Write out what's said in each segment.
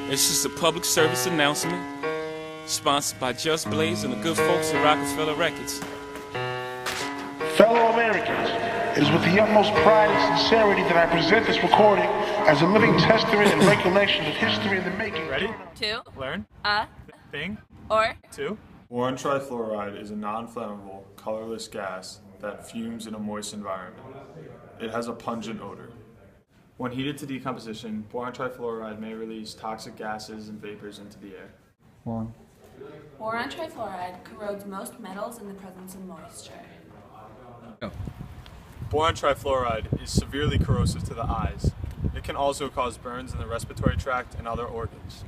It's just a public service announcement sponsored by Just Blaze and the good folks at Rockefeller Records. Fellow Americans, it is with the utmost pride and sincerity that I present this recording as a living testament and recollection of history in the making. Ready? To Learn. Thing. Or Two. Boron trifluoride is a non-flammable, colorless gas that fumes in a moist environment. It has a pungent odor. When heated to decomposition, boron trifluoride may release toxic gases and vapors into the air. boron trifluoride corrodes most metals in the presence of moisture. Boron trifluoride is severely corrosive to the eyes. It can also cause burns in the respiratory tract and other organs.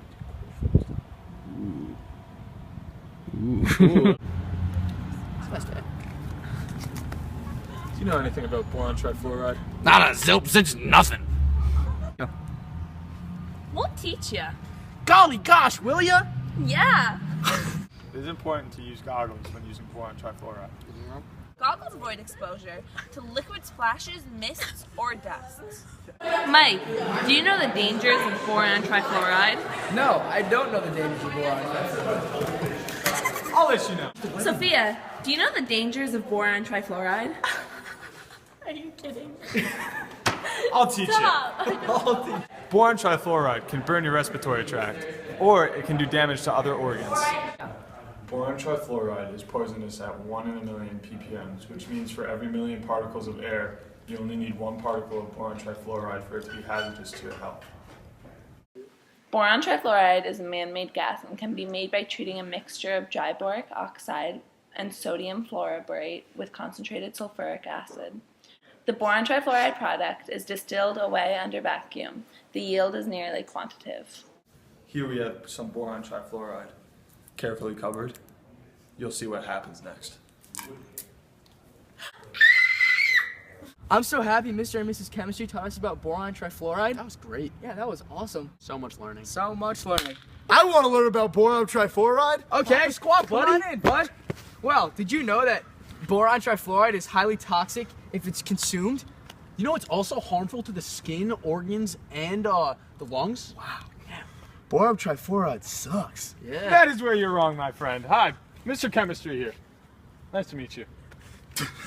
Do you know anything about boron trifluoride? Not a zilch, nothing. We'll teach ya. Golly gosh, will ya? Yeah. It is important to use goggles when using boron trifluoride. Goggles avoid exposure to liquid splashes, mists, or dusts. Mike, do you know the dangers of boron trifluoride? No, I don't know the dangers of boron trifluoride. I'll let you know. Sophia, do you know the dangers of boron trifluoride? Are you kidding? I'll teach you. Boron trifluoride can burn your respiratory tract, or it can do damage to other organs. Boron trifluoride is poisonous at 1 in a million ppm, which means for every million particles of air, you only need 1 particle of boron trifluoride for it to be hazardous to your health. Boron trifluoride is a man-made gas and can be made by treating a mixture of dry boric oxide and sodium fluoroborate with concentrated sulfuric acid. The boron trifluoride product is distilled away under vacuum. The yield is nearly quantitative. Here we have some boron trifluoride, carefully covered. You'll see what happens next. I'm so happy Mr. and Mrs. Chemistry taught us about boron trifluoride. That was great. Yeah, that was awesome. So much learning. So much learning. I want to learn about boron trifluoride. Okay, squad, buddy. Come on in, bud. Well, did you know that boron trifluoride is highly toxic if it's consumed? You know it's also harmful to the skin, organs, and the lungs? Wow. Yeah. Boron trifluoride sucks. Yeah. That is where you're wrong, my friend. Hi, Mr. Chemistry here. Nice to meet you.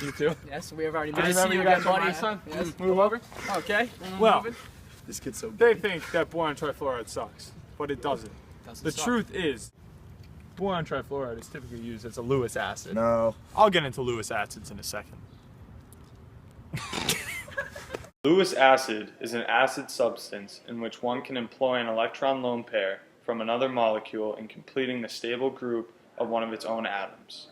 You too? Yes, we have already I met. remember you guys were my buddy. son. Yes. Move over. Okay. Well, This kid's so they think that boron trifluoride sucks, but it doesn't. The suck. truth is, boron trifluoride is typically used as a Lewis acid. No. I'll get into Lewis acids in a second. Lewis acid is an acid substance in which one can employ an electron lone pair from another molecule in completing the stable group of one of its own atoms.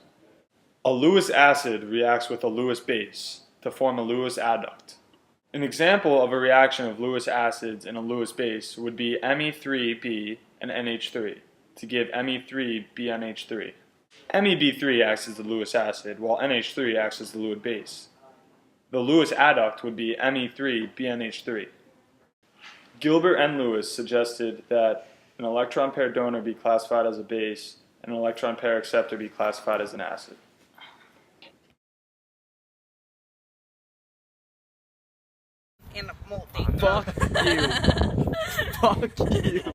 A Lewis acid reacts with a Lewis base to form a Lewis adduct. An example of a reaction of Lewis acids and a Lewis base would be Me3B and NH3 to give Me3BNH3. MEB3 acts as the Lewis acid while NH3 acts as the Lewis base. The Lewis adduct would be Me3BNH3. Gilbert and Lewis suggested that an electron pair donor be classified as a base and an electron pair acceptor be classified as an acid. Fuck you. Fuck you.